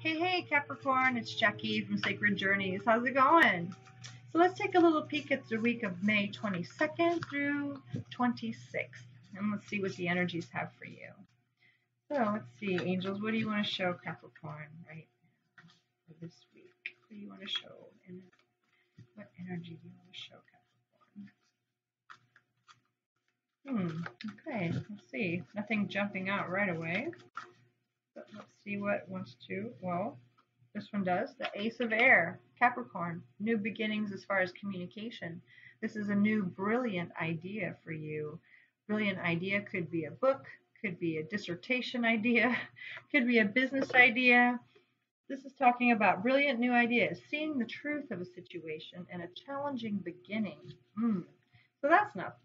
Hey, Capricorn, it's Jackie from Sacred Journeys. How's it going? So let's take a little peek at the week of May 22nd through 26th, and let's see what the energies have for you. So let's see, angels, what do you want to show Capricorn right now for this week? What do you want to show? And what energy do you want to show Capricorn? Okay, let's see. Nothing jumping out right away. But let's see what wants to. Well, this one does. The Ace of Air, Capricorn, new beginnings as far as communication. This is a new brilliant idea for you. Brilliant idea could be a book, could be a dissertation idea, could be a business idea. This is talking about brilliant new ideas, seeing the truth of a situation and a challenging beginning. So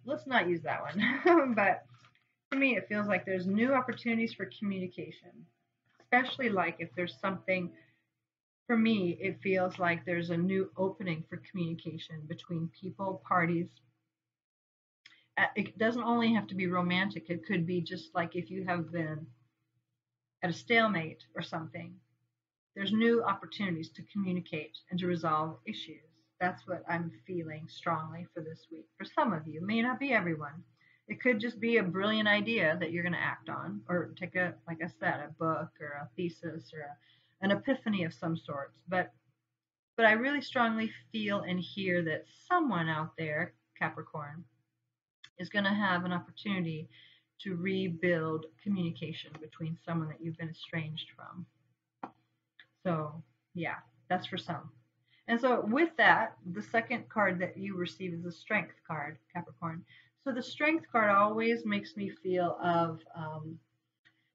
let's not use that one. But to me, it feels like there's new opportunities for communication, especially like if there's something. For me, it feels like there's a new opening for communication between people, parties. It doesn't only have to be romantic. It could be just like if you have been at a stalemate or something. There's new opportunities to communicate and to resolve issues. That's what I'm feeling strongly for this week. For some of you, it may not be everyone. It could just be a brilliant idea that you're going to act on, or take a, like I said, a book or a thesis or an epiphany of some sorts. But I really strongly feel and hear that someone out there, Capricorn, is going to have an opportunity to rebuild communication between someone that you've been estranged from. So yeah, that's for some. And so with that, the second card that you receive is the Strength card, Capricorn. So the Strength card always makes me feel of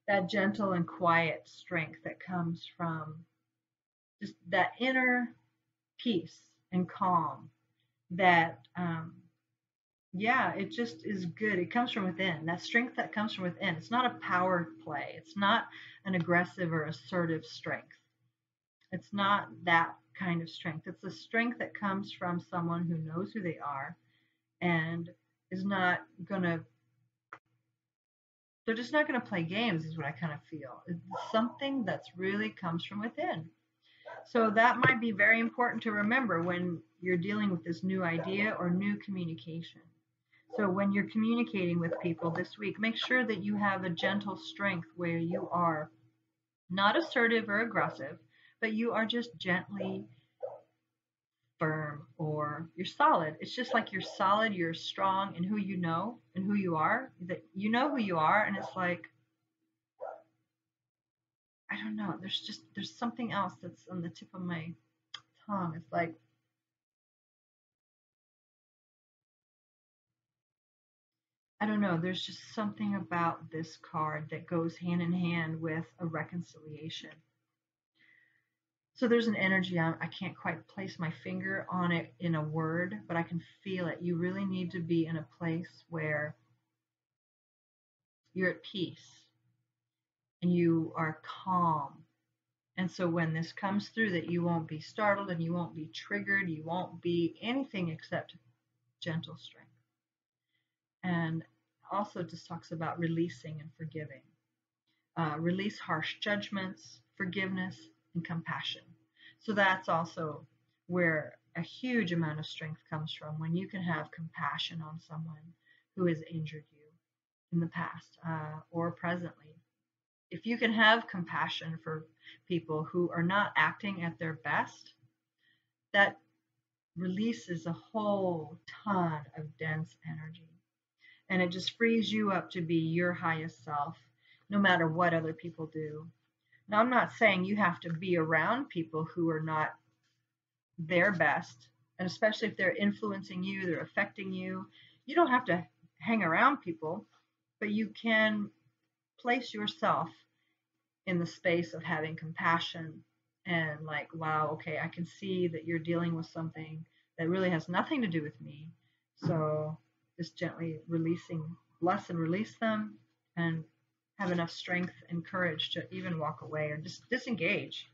that gentle and quiet strength that comes from just that inner peace and calm that, yeah, it just is good. It comes from within. That strength that comes from within. It's not a power play. It's not an aggressive or assertive strength. It's not that kind of strength. It's a strength that comes from someone who knows who they are and is not going to, they're just not going to play games, is what I kind of feel. It's something that's really comes from within. So that might be very important to remember when you're dealing with this new idea or new communication. So when you're communicating with people this week, make sure that you have a gentle strength where you are not assertive or aggressive, but you are just gently firm, or you're solid. It's just like you're solid, you're strong in who you know and who you are, that you know who you are. And it's like, I don't know, there's something else that's on the tip of my tongue. It's like, I don't know, there's just something about this card that goes hand in hand with a reconciliation. So there's an energy, I can't quite place my finger on it in a word, but I can feel it. You really need to be in a place where you're at peace and you are calm. And so when this comes through, that you won't be startled and you won't be triggered, you won't be anything except gentle strength. And also just talks about releasing and forgiving. Release harsh judgments, forgiveness, and compassion. So that's also where a huge amount of strength comes from, when you can have compassion on someone who has injured you in the past or presently. If you can have compassion for people who are not acting at their best, that releases a whole ton of dense energy. And it just frees you up to be your highest self, no matter what other people do. Now, I'm not saying you have to be around people who are not their best, and especially if they're influencing you, they're affecting you. You don't have to hang around people, but you can place yourself in the space of having compassion and like, wow, okay, I can see that you're dealing with something that really has nothing to do with me. So just gently bless and release them, and have enough strength and courage to even walk away or just disengage.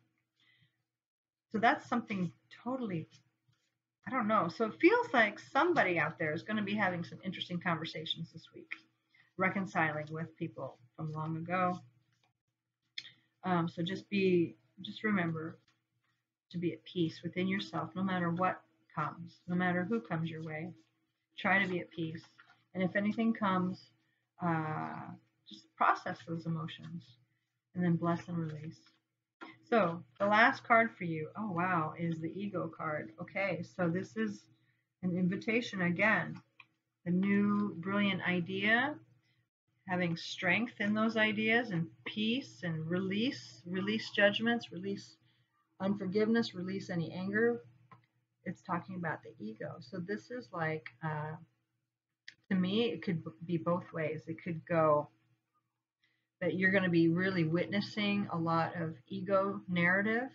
So that's something totally, I don't know. So it feels like somebody out there is going to be having some interesting conversations this week, reconciling with people from long ago. So just be just remember to be at peace within yourself, no matter what comes, no matter who comes your way. Try to be at peace. And if anything comes, just process those emotions and then bless and release. So the last card for you, oh wow, is the ego card. Okay, so this is an invitation again. A new brilliant idea, having strength in those ideas and peace and release judgments, release unforgiveness, release any anger. It's talking about the ego. So this is like, to me, it could be both ways. It could go that you're going to be really witnessing a lot of ego narrative.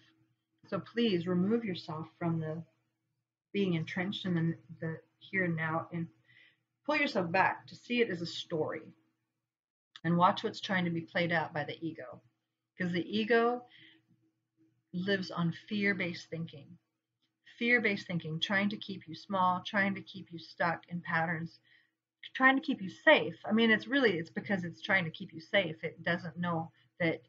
So please remove yourself from the being entrenched in the here and now and pull yourself back to see it as a story and watch what's trying to be played out by the ego. Because the ego lives on fear-based thinking. Fear-based thinking, trying to keep you small, trying to keep you stuck in patterns, trying to keep you safe. I mean, it's because it's trying to keep you safe. It doesn't know that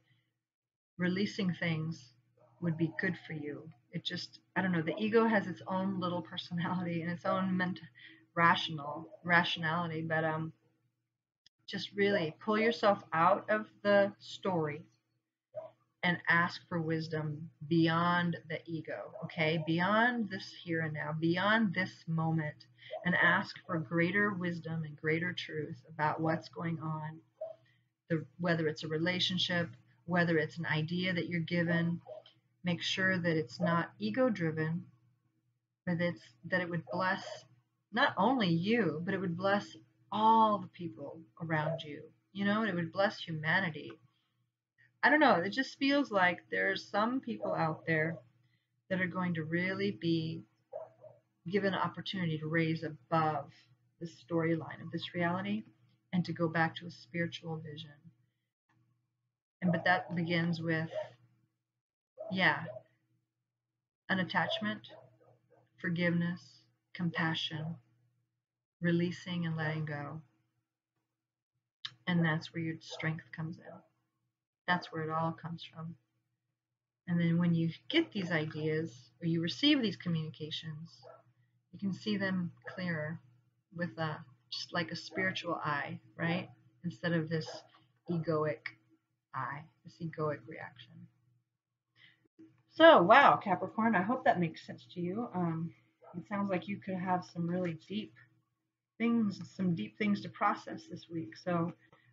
releasing things would be good for you. It just, I don't know, the ego has its own little personality and its own rationality, but just really pull yourself out of the story and ask for wisdom beyond the ego, okay? Beyond this here and now, beyond this moment, and ask for greater wisdom and greater truth about what's going on, whether it's a relationship, whether it's an idea that you're given. Make sure that it's not ego-driven, but that it would bless not only you, but it would bless all the people around you. You know, it would bless humanity. I don't know, it just feels like there's some people out there that are going to really be given an opportunity to raise above the storyline of this reality and to go back to a spiritual vision. But that begins with, an attachment, forgiveness, compassion, releasing and letting go. And that's where your strength comes in. That's where it all comes from. And then when you get these ideas or you receive these communications, you can see them clearer with just like a spiritual eye, right? Instead of this egoic eye, this egoic reaction. So, wow, Capricorn, I hope that makes sense to you. It sounds like you could have some really deep things to process this week. So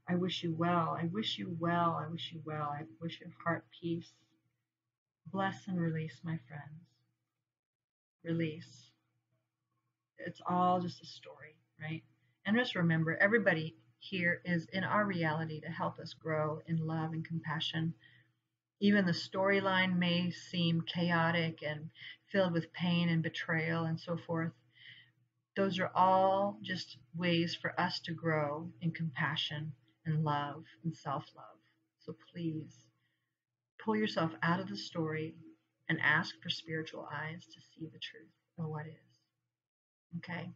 I wish you well. I wish you well. I wish you well. I wish your heart peace. Bless and release, my friends. Release. It's all just a story, right? And just remember, everybody here is in our reality to help us grow in love and compassion. Even the storyline may seem chaotic and filled with pain and betrayal and so forth. Those are all just ways for us to grow in compassion and love and self-love. So please pull yourself out of the story and ask for spiritual eyes to see the truth of what is. Okay?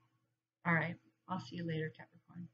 All right. I'll see you later, Capricorn.